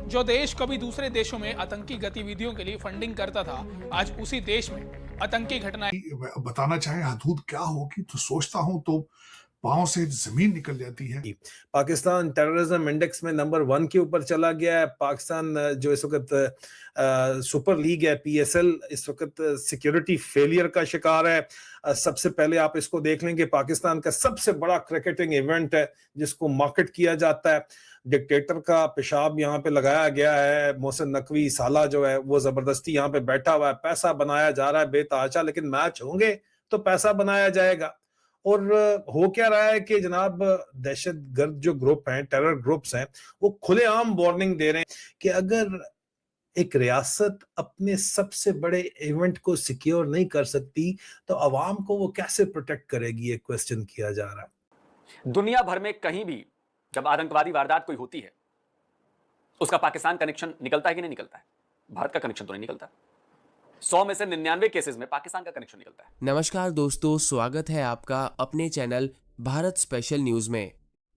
जो देश कभी दूसरे देशों में आतंकी गतिविधियों के लिए फंडिंग करता था, आज उसी देश में आतंकी घटनाएं बताना चाहे हदूद क्या होगी तो सोचता हूं तो पांव से जमीन निकल जाती है। पाकिस्तान टेररिज्म इंडेक्स में नंबर 1 के ऊपर चला गया है। पाकिस्तान जो इस वक्त सुपर लीग है पीएसएल, इस वक्त सिक्योरिटी फेलियर का शिकार है। सबसे पहले आप इसको देख लें कि पाकिस्तान का सबसे बड़ा क्रिकेटिंग इवेंट है जिसको मार्केट किया जाता है। डिक्टेटर का पेशाब यहाँ पे लगाया गया है। मोहसिन नकवी साला जो है वो जबरदस्ती यहाँ पे बैठा हुआ है, पैसा बनाया जा रहा है बेतहाशा, लेकिन मैच होंगे तो पैसा बनाया जाएगा। और हो क्या रहा है कि जनाब दहशतगर्द जो ग्रुप हैं, टेरर ग्रुप्स हैं, वो खुलेआम वार्निंग दे रहे हैं कि अगर एक रियासत अपने सबसे बड़े इवेंट को सिक्योर नहीं कर सकती तो अवाम को वो कैसे प्रोटेक्ट करेगी, ये क्वेश्चन किया जा रहा है। दुनिया भर में कहीं भी जब आतंकवादी वारदात कोई होती है, उसका पाकिस्तान कनेक्शन निकलता है कि नहीं निकलता है? भारत का कनेक्शन तो नहीं निकलता। 100 में से 99 केसेस में पाकिस्तान का कनेक्शन निकलता है। नमस्कार दोस्तों, स्वागत है आपका अपने चैनल भारत स्पेशल न्यूज में।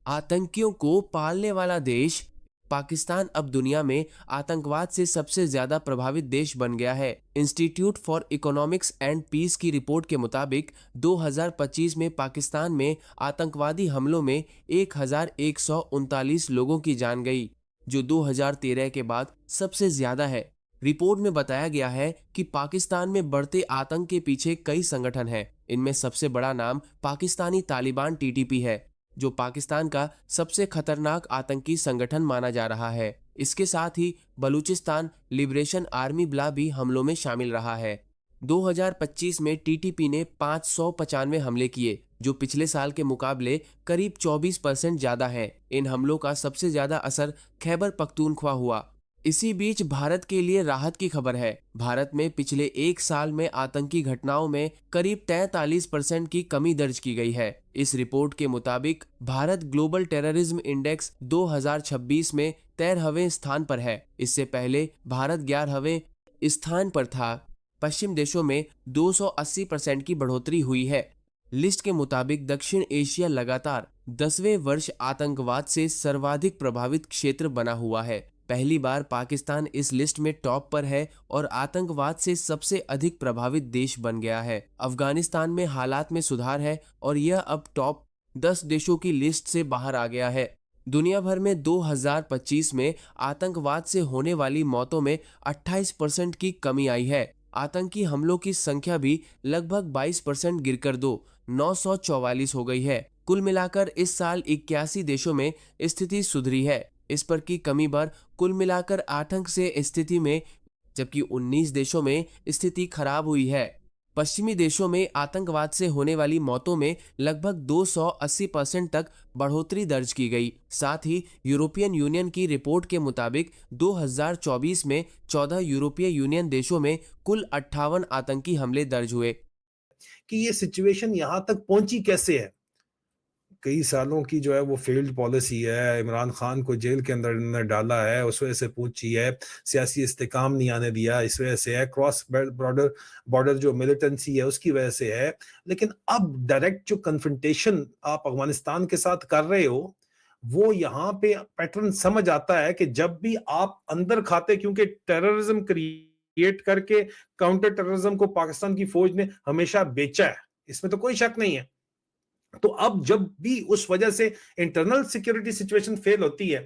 आतंकियों को पालने वाला देश पाकिस्तान अब दुनिया में आतंकवाद से सबसे ज्यादा प्रभावित देश बन गया है। Institute for economics and peace की रिपोर्ट के मुताबिक 2025 में पाकिस्तान में आतंकवादी हमलों में 1139 लोगों की जान गई, जो 2013 के बाद सबसे ज्यादा है। रिपोर्ट में बताया गया है कि पाकिस्तान में बढ़ते आतंक के पीछे कई संगठन हैं। इनमें सबसे बड़ा नाम पाकिस्तानी तालिबान टीटीपी है, जो पाकिस्तान का सबसे खतरनाक आतंकी संगठन माना जा रहा है। इसके साथ ही बलूचिस्तान लिबरेशन आर्मी ब्ला भी हमलों में शामिल रहा है। 2025 में टीटीपी ने 595 हमले किए, जो पिछले साल के मुकाबले करीब 24% ज्यादा है। इन हमलों का सबसे ज्यादा असर खैबर पख्तूनख्वा हुआ। इसी बीच भारत के लिए राहत की खबर है। भारत में पिछले एक साल में आतंकी घटनाओं में करीब 43% की कमी दर्ज की गई है। इस रिपोर्ट के मुताबिक भारत ग्लोबल टेररिज्म इंडेक्स 2026 में 13वें स्थान पर है। इससे पहले भारत 11वें स्थान पर था। पश्चिम देशों में 280% की बढ़ोतरी हुई है। लिस्ट के मुताबिक दक्षिण एशिया लगातार 10वें वर्ष आतंकवाद से सर्वाधिक प्रभावित क्षेत्र बना हुआ है। पहली बार पाकिस्तान इस लिस्ट में टॉप पर है और आतंकवाद से सबसे अधिक प्रभावित देश बन गया है। अफगानिस्तान में हालात में सुधार है और यह अब टॉप 10 देशों की लिस्ट से बाहर आ गया है। दुनिया भर में 2025 में आतंकवाद से होने वाली मौतों में 28% की कमी आई है। आतंकी हमलों की संख्या भी लगभग 22% गिरकर 944 हो गई है। कुल मिलाकर इस साल 81 देशों में स्थिति सुधरी है। इस पर की कमी पर कुल मिलाकर 8 अंक से स्थिति में, जबकि 19 देशों में स्थिति खराब हुई है। पश्चिमी देशों में आतंकवाद से होने वाली मौतों में लगभग 280% तक बढ़ोतरी दर्ज की गई। साथ ही यूरोपियन यूनियन की रिपोर्ट के मुताबिक 2024 में 14 यूरोपीय यूनियन देशों में कुल 58 आतंकी हमले दर्ज हुए। कि ये सिचुएशन यहाँ तक पहुंची कैसे है? कई सालों की जो है वो फेल्ड पॉलिसी है। इमरान खान को जेल के अंदर डाला है, उस वजह से पूछी है। सियासी इस्तेकाम नहीं आने दिया, इस वजह से है। क्रॉस बॉर्डर जो मिलिटेंसी है उसकी वजह से है। लेकिन अब डायरेक्ट जो कन्फ्रंटेशन आप अफगानिस्तान के साथ कर रहे हो, वो यहाँ पे पैटर्न समझ आता है कि जब भी आप अंदर खाते, क्योंकि टेररिज्म क्रिएट करके काउंटर टेररिज्म को पाकिस्तान की फौज ने हमेशा बेचा है, इसमें तो कोई शक नहीं है। तो अब जब भी उस वजह से इंटरनल सिक्योरिटी सिचुएशन फेल होती है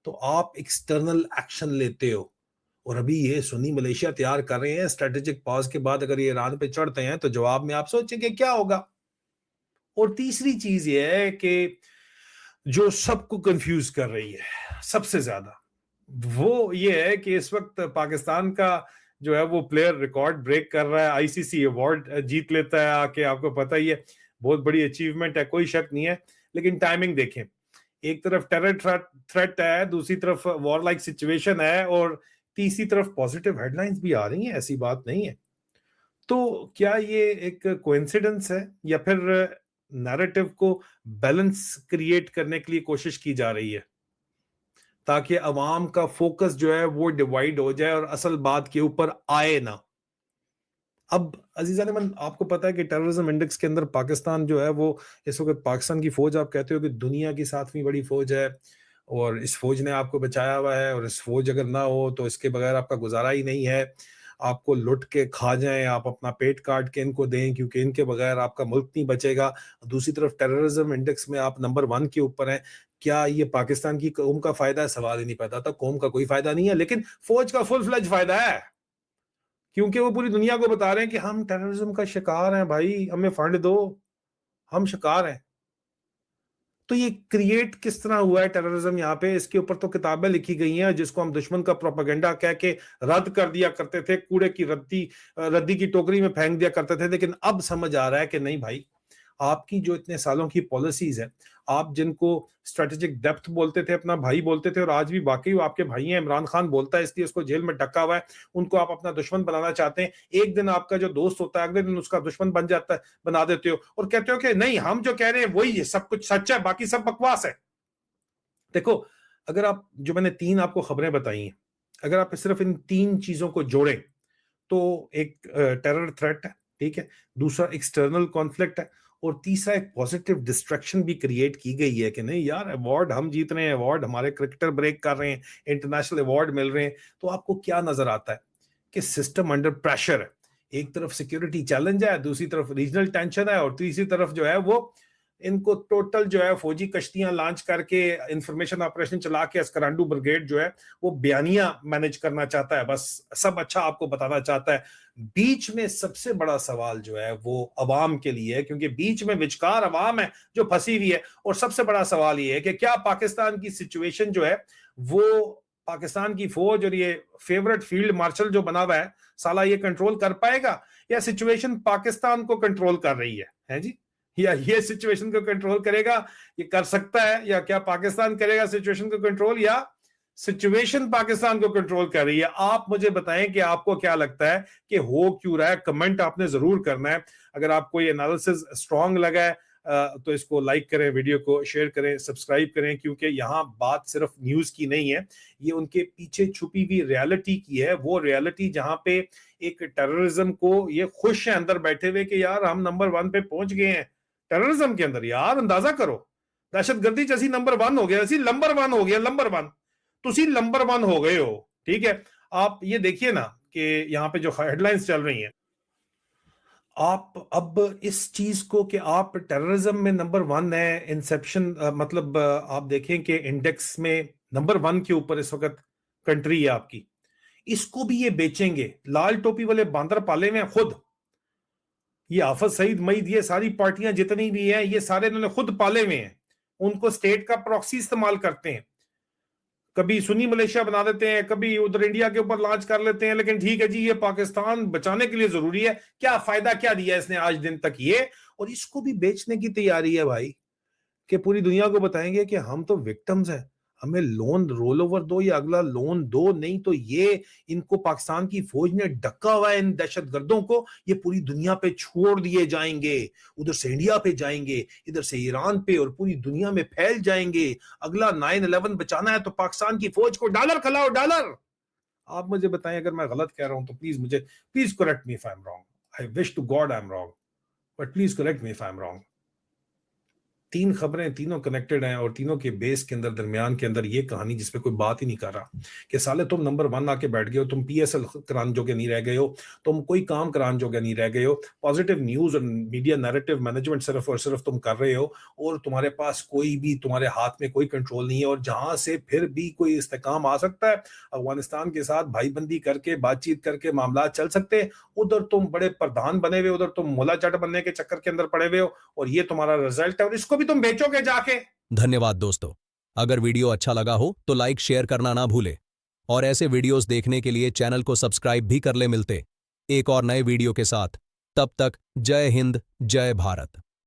तो आप एक्सटर्नल एक्शन लेते हो। और अभी ये सुन्नी मलेशिया तैयार कर रहे हैं स्ट्रेटेजिक पॉज के बाद, अगर ये ईरान पे चढ़ते हैं तो जवाब में आप सोचेंगे क्या होगा। और तीसरी चीज ये है कि जो सबको कंफ्यूज कर रही है सबसे ज्यादा, वो ये है कि इस वक्त पाकिस्तान का जो है वो प्लेयर रिकॉर्ड ब्रेक कर रहा है, आईसीसी अवार्ड जीत लेता है आके। आपको पता ही है, बहुत बड़ी अचीवमेंट है, कोई शक नहीं है। लेकिन टाइमिंग देखें, एक तरफ टेरर थ्रेट है, दूसरी तरफ वॉर लाइक सिचुएशन है, और तीसरी तरफ पॉजिटिव हेडलाइंस भी आ रही हैं, ऐसी बात नहीं है। तो क्या ये एक कोइंसिडेंस है या फिर नैरेटिव को बैलेंस क्रिएट करने के लिए कोशिश की जा रही है ताकि अवाम का फोकस जो है वो डिवाइड हो जाए और असल बात के ऊपर आए ना? अब अजीजा नेमन, आपको पता है कि टेररिज्म इंडेक्स के अंदर पाकिस्तान जो है वो इस वक्त, पाकिस्तान की फौज आप कहते हो कि दुनिया की 7वीं बड़ी फौज है, और इस फौज ने आपको बचाया हुआ है, और इस फौज अगर ना हो तो इसके बगैर आपका गुजारा ही नहीं है। आपको लुट के खा जाएं, आप अपना पेट काट के इनको दें, क्योंकि इनके बगैर आपका मुल्क नहीं बचेगा। दूसरी तरफ टेररिज्म इंडेक्स में आप नंबर 1 के ऊपर हैं। क्या ये पाकिस्तान की कौम का फायदा है? सवाल ही नहीं पैदा था। कौम का कोई फायदा नहीं है, लेकिन फौज का फुल फ्लेज फायदा है, क्योंकि वो पूरी दुनिया को बता रहे हैं कि हम टेररिज्म का शिकार हैं भाई, हमें फंड दो, हम शिकार हैं। तो ये क्रिएट किस तरह हुआ है टेररिज्म यहाँ पे, इसके ऊपर तो किताबें लिखी गई हैं, जिसको हम दुश्मन का प्रोपेगेंडा कह के रद्द कर दिया करते थे, कूड़े की रद्दी की टोकरी में फेंक दिया करते थे। लेकिन अब समझ आ रहा है कि नहीं भाई, आपकी जो इतने सालों की पॉलिसीज है, आप जिनको स्ट्रेटेजिक डेप्थ बोलते थे, अपना भाई बोलते थे, और आज भी वाकई वो आपके भाई हैं, इमरान खान बोलता है इसलिए उसको जेल में डका हुआ है, उनको आप अपना दुश्मन बनाना चाहते हैं। एक दिन आपका जो दोस्त होता है, अगले दिन उसका दुश्मन बन जाता है, बना देते हो, और कहते हो कि नहीं, हम जो कह रहे हैं वही है, सब कुछ सच है, बाकी सब बकवास है। देखो, अगर आप, जो मैंने 3 आपको खबरें बताई हैं, अगर आप सिर्फ इन 3 चीजों को जोड़ें तो एक टेरर थ्रेट है, ठीक है, दूसरा एक्सटर्नल कॉन्फ्लिक्ट है, और तीसरा एक पॉजिटिव डिस्ट्रैक्शन भी क्रिएट की गई है कि नहीं यार, अवार्ड हम जीत रहे हैं, अवार्ड हमारे क्रिकेटर ब्रेक कर रहे हैं, इंटरनेशनल अवार्ड मिल रहे हैं। तो आपको क्या नजर आता है कि सिस्टम अंडर प्रेशर है। एक तरफ सिक्योरिटी चैलेंज है, दूसरी तरफ रीजनल टेंशन है, और तीसरी तरफ जो है वो इनको टोटल जो है फौजी कश्तियां लॉन्च करके इंफॉर्मेशन ऑपरेशन चला के अस्करांडू ब्रिगेड जो है वो बयानिया मैनेज करना चाहता है, बस सब अच्छा आपको बताना चाहता है। बीच में सबसे बड़ा सवाल जो है वो अवाम के लिए है, क्योंकि बीच में विचकार अवाम है जो फंसी हुई है। और सबसे बड़ा सवाल ये है कि क्या पाकिस्तान की सिचुएशन जो है वो पाकिस्तान की फौज और ये फेवरेट फील्ड मार्शल जो बना हुआ है साला, ये कंट्रोल कर पाएगा, या सिचुएशन पाकिस्तान को कंट्रोल कर रही है जी, या ये सिचुएशन को कंट्रोल करेगा, ये कर सकता है, या क्या पाकिस्तान करेगा सिचुएशन को कंट्रोल, या सिचुएशन पाकिस्तान को कंट्रोल कर रही है? आप मुझे बताएं कि आपको क्या लगता है कि हो क्यों रहा है। कमेंट आपने जरूर करना है। अगर आपको ये एनालिसिस स्ट्रांग लगा है तो इसको लाइक करें, वीडियो को शेयर करें, सब्सक्राइब करें, क्योंकि यहाँ बात सिर्फ न्यूज की नहीं है, ये उनके पीछे छुपी हुई रियलिटी की है। वो रियलिटी जहां पे एक टेररिज्म को ये खुश है अंदर बैठे हुए कि यार हम नंबर 1 पे पहुंच गए हैं टेररिज्म के अंदर। यार अंदाजा करो, दहशतगर्दी च असी नंबर 1 हो गया, असी नंबर 1 हो गया, नंबर 1, तुसी नंबर 1 हो गए हो, ठीक है। आप ये देखिए ना कि यहाँ पे जो हेडलाइंस चल रही हैं, आप अब इस चीज को कि आप टेररिज्म में नंबर 1 है, इंसेप्शन मतलब आप देखें कि इंडेक्स में नंबर 1 के ऊपर इस वक्त कंट्री है आपकी, इसको भी ये बेचेंगे। लाल टोपी वाले बांदर पाले में खुद, ये हाफिज सईद मईद, ये सारी पार्टियां जितनी भी हैं, ये सारे इन्होंने खुद पाले हुए हैं। उनको स्टेट का प्रॉक्सी इस्तेमाल करते हैं, कभी सुन्नी मलेशिया बना देते हैं, कभी उधर इंडिया के ऊपर लॉन्च कर लेते हैं। लेकिन ठीक है जी, ये पाकिस्तान बचाने के लिए जरूरी है। क्या फायदा क्या दिया इसने आज दिन तक ये, और इसको भी बेचने की तैयारी है भाई, कि पूरी दुनिया को बताएंगे कि हम तो विक्टिम्स हैं, हमें लोन रोल ओवर दो या अगला लोन दो, नहीं तो ये इनको पाकिस्तान की फौज ने ढका हुआ है, इन दहशतगर्दों को, ये पूरी दुनिया पे छोड़ दिए जाएंगे। उधर से इंडिया पे जाएंगे, इधर से ईरान पे, और पूरी दुनिया में फैल जाएंगे। अगला 9/11 बचाना है तो पाकिस्तान की फौज को डॉलर खिलाओ, डॉलर। आप मुझे बताएं अगर मैं गलत कह रहा हूं तो please correct me if I am wrong. I wish to God I am wrong, but please correct me if I am wrong. 3 खबरें, तीनों कनेक्टेड हैं, और तीनों के बेस के अंदर, दरमियान के अंदर ये कहानी जिसपे कोई बात ही नहीं कर रहा कि साले तुम नंबर 1 आके बैठ गए हो, तुम PSL कराने जोगे नहीं रह गए हो, तुम कोई काम कराने जोगे नहीं रह गए हो, पॉजिटिव न्यूज और मीडिया नैरेटिव मैनेजमेंट सिर्फ और सिर्फ तुम कर रहे हो, और तुम्हारे पास कोई भी, तुम्हारे हाथ में कोई कंट्रोल नहीं है। और जहां से फिर भी कोई इस्तेकाम आ सकता है, अफगानिस्तान के साथ भाईबंदी करके, बातचीत करके मामला चल सकते हैं, उधर तुम बड़े प्रधान बने हुए, उधर तुम मोला चट बनने के चक्कर के अंदर पड़े हुए हो, और ये तुम्हारा रिजल्ट है, और इसको तुम बेचोगे जाके। धन्यवाद दोस्तों, अगर वीडियो अच्छा लगा हो तो लाइक शेयर करना ना भूले, और ऐसे वीडियोस देखने के लिए चैनल को सब्सक्राइब भी कर ले। मिलते एक और नए वीडियो के साथ, तब तक जय हिंद, जय भारत।